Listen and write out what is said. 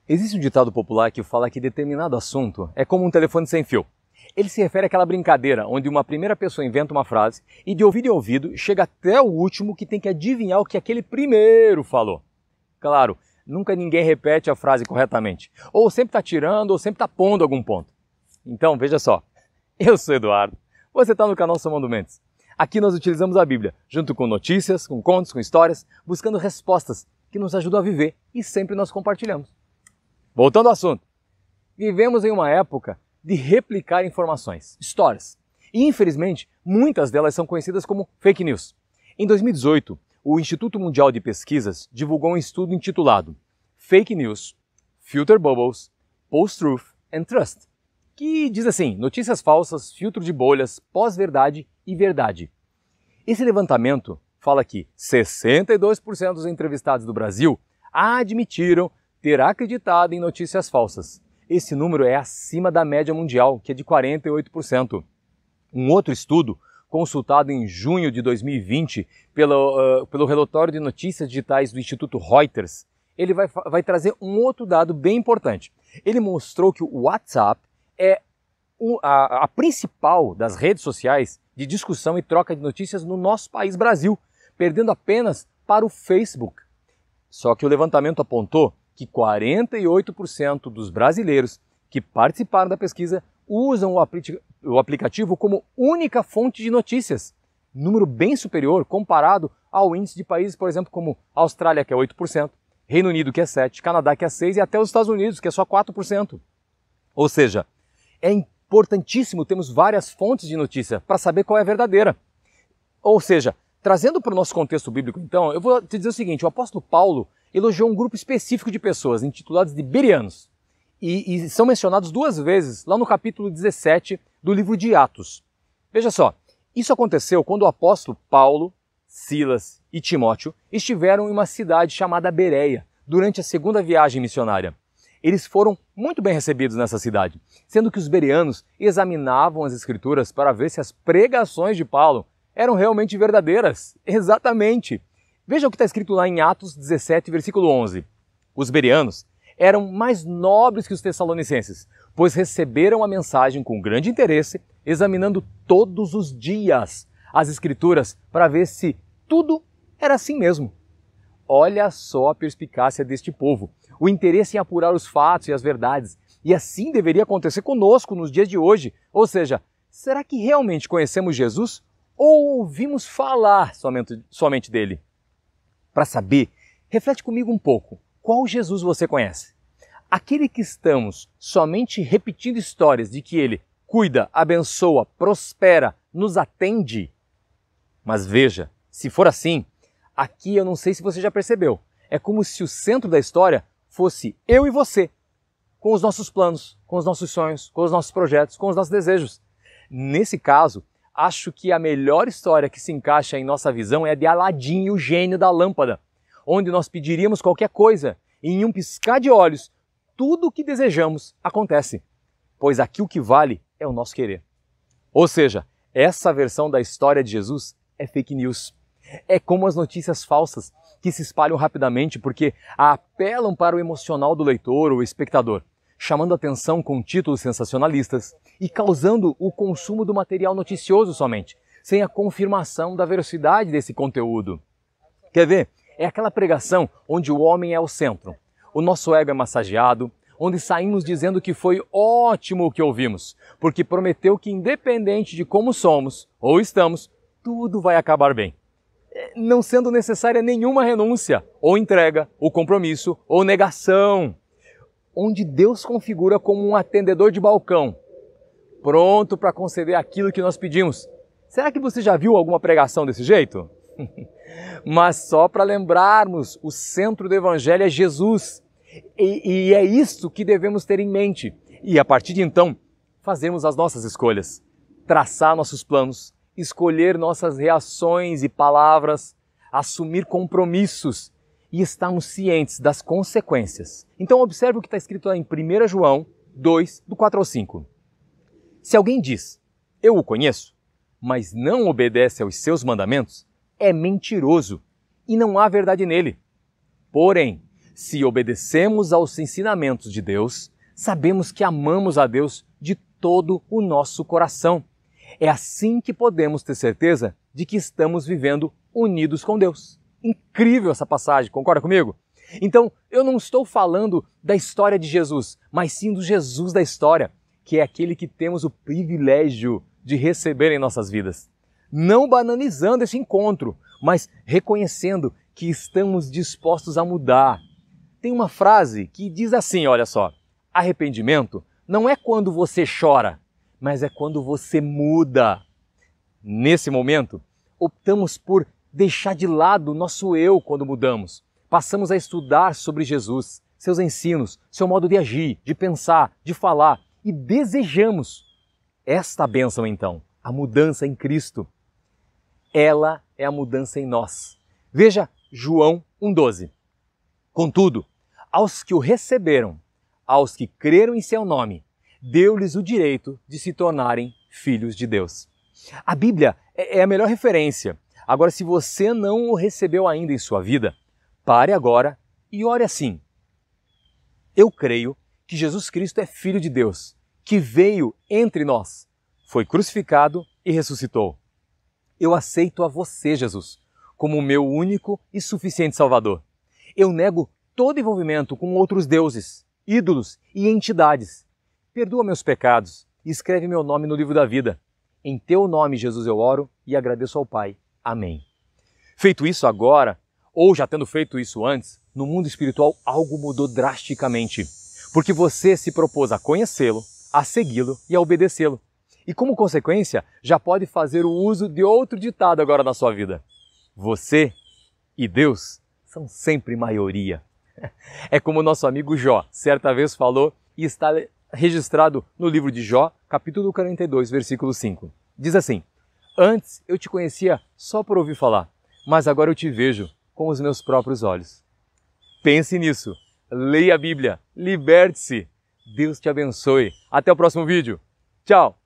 Existe um ditado popular que fala que determinado assunto é como um telefone sem fio. Ele se refere àquela brincadeira onde uma primeira pessoa inventa uma frase e de ouvido em ouvido chega até o último que tem que adivinhar o que aquele primeiro falou. Claro, nunca ninguém repete a frase corretamente. Ou sempre está tirando ou sempre está pondo algum ponto. Então, veja só. Eu sou Eduardo. Você está no canal Somando Mentes. Aqui nós utilizamos a Bíblia, junto com notícias, com contos, com histórias, buscando respostas que nos ajudam a viver e sempre nós compartilhamos. Voltando ao assunto. Vivemos em uma época de replicar informações, histórias. E infelizmente, muitas delas são conhecidas como fake news. Em 2018, o Instituto Mundial de Pesquisas divulgou um estudo intitulado Fake News, Filter Bubbles, Post-Truth and Trust, que diz assim, notícias falsas, filtro de bolhas, pós-verdade e verdade. Esse levantamento fala que 62% dos entrevistados do Brasil admitiram ter acreditado em notícias falsas. Esse número é acima da média mundial, que é de 48%. Um outro estudo, consultado em junho de 2020 pelo relatório de notícias digitais do Instituto Reuters, ele vai trazer um outro dado bem importante. Ele mostrou que o WhatsApp é a principal das redes sociais de discussão e troca de notícias no nosso país Brasil, perdendo apenas para o Facebook. Só que o levantamento apontou que 48% dos brasileiros que participaram da pesquisa usam o aplicativo como única fonte de notícias, número bem superior comparado ao índice de países, por exemplo, como Austrália, que é 8%, Reino Unido, que é 7%, Canadá, que é 6% e até os Estados Unidos, que é só 4%. Ou seja, é importantíssimo termos várias fontes de notícia para saber qual é a verdadeira. Ou seja, trazendo para o nosso contexto bíblico, então, eu vou te dizer o seguinte, o apóstolo Paulo elogiou um grupo específico de pessoas, intitulados de bereanos, e são mencionados duas vezes lá no capítulo 17 do livro de Atos. Veja só, isso aconteceu quando o apóstolo Paulo, Silas e Timóteo estiveram em uma cidade chamada Bereia, durante a segunda viagem missionária. Eles foram muito bem recebidos nessa cidade, sendo que os bereanos examinavam as escrituras para ver se as pregações de Paulo eram realmente verdadeiras. Exatamente! Veja o que está escrito lá em Atos 17, versículo 11. Os bereanos eram mais nobres que os tessalonicenses, pois receberam a mensagem com grande interesse, examinando todos os dias as escrituras para ver se tudo era assim mesmo. Olha só a perspicácia deste povo, o interesse em apurar os fatos e as verdades. E assim deveria acontecer conosco nos dias de hoje. Ou seja, será que realmente conhecemos Jesus ou ouvimos falar somente dele? Para saber, reflete comigo um pouco. Qual Jesus você conhece? Aquele que estamos somente repetindo histórias de que ele cuida, abençoa, prospera, nos atende? Mas veja, se for assim, aqui eu não sei se você já percebeu, é como se o centro da história fosse eu e você, com os nossos planos, com os nossos sonhos, com os nossos projetos, com os nossos desejos. Nesse caso, acho que a melhor história que se encaixa em nossa visão é a de Aladim, o gênio da lâmpada, onde nós pediríamos qualquer coisa e em um piscar de olhos, tudo o que desejamos acontece, pois aqui o que vale é o nosso querer. Ou seja, essa versão da história de Jesus é fake news. É como as notícias falsas que se espalham rapidamente porque apelam para o emocional do leitor ou espectador, chamando atenção com títulos sensacionalistas e causando o consumo do material noticioso somente, sem a confirmação da veracidade desse conteúdo. Quer ver? É aquela pregação onde o homem é o centro, o nosso ego é massageado, onde saímos dizendo que foi ótimo o que ouvimos, porque prometeu que independente de como somos ou estamos, tudo vai acabar bem, não sendo necessária nenhuma renúncia, ou entrega, ou compromisso, ou negação, onde Deus configura como um atendedor de balcão, pronto para conceder aquilo que nós pedimos. Será que você já viu alguma pregação desse jeito? Mas só para lembrarmos, o centro do Evangelho é Jesus. E é isso que devemos ter em mente. E a partir de então, fazermos as nossas escolhas, traçar nossos planos, escolher nossas reações e palavras, assumir compromissos e estarmos cientes das consequências. Então observe o que está escrito lá em 1 João 2, do 4 ao 5. Se alguém diz, eu o conheço, mas não obedece aos seus mandamentos, é mentiroso e não há verdade nele. Porém, Se obedecemos aos ensinamentos de Deus, sabemos que amamos a Deus de todo o nosso coração. É assim que podemos ter certeza de que estamos vivendo unidos com Deus. Incrível essa passagem, concorda comigo? Então, eu não estou falando da história de Jesus, mas sim do Jesus da história, que é aquele que temos o privilégio de receber em nossas vidas. Não banalizando esse encontro, mas reconhecendo que estamos dispostos a mudar. Tem uma frase que diz assim, olha só, arrependimento não é quando você chora, mas é quando você muda. Nesse momento, optamos por deixar de lado o nosso eu quando mudamos. Passamos a estudar sobre Jesus, seus ensinos, seu modo de agir, de pensar, de falar e desejamos esta bênção então, a mudança em Cristo. Ela é a mudança em nós. Veja João 1,12. Contudo, aos que o receberam, aos que creram em seu nome, deu-lhes o direito de se tornarem filhos de Deus. A Bíblia é a melhor referência. Agora, se você não o recebeu ainda em sua vida, pare agora e ore assim. Eu creio que Jesus Cristo é Filho de Deus, que veio entre nós, foi crucificado e ressuscitou. Eu aceito a você, Jesus, como o meu único e suficiente Salvador. Eu nego todo envolvimento com outros deuses, ídolos e entidades. Perdoa meus pecados e escreve meu nome no livro da vida. Em teu nome, Jesus, eu oro e agradeço ao Pai. Amém. Feito isso agora, ou já tendo feito isso antes, no mundo espiritual algo mudou drasticamente, porque você se propôs a conhecê-lo, a segui-lo e a obedecê-lo. E como consequência, já pode fazer o uso de outro ditado agora na sua vida. Você e Deus são sempre maioria. É como o nosso amigo Jó certa vez falou e está registrado no livro de Jó, capítulo 42, versículo 5. Diz assim: antes eu te conhecia só por ouvir falar, mas agora eu te vejo com os meus próprios olhos. Pense nisso, leia a Bíblia, liberte-se. Deus te abençoe. Até o próximo vídeo. Tchau!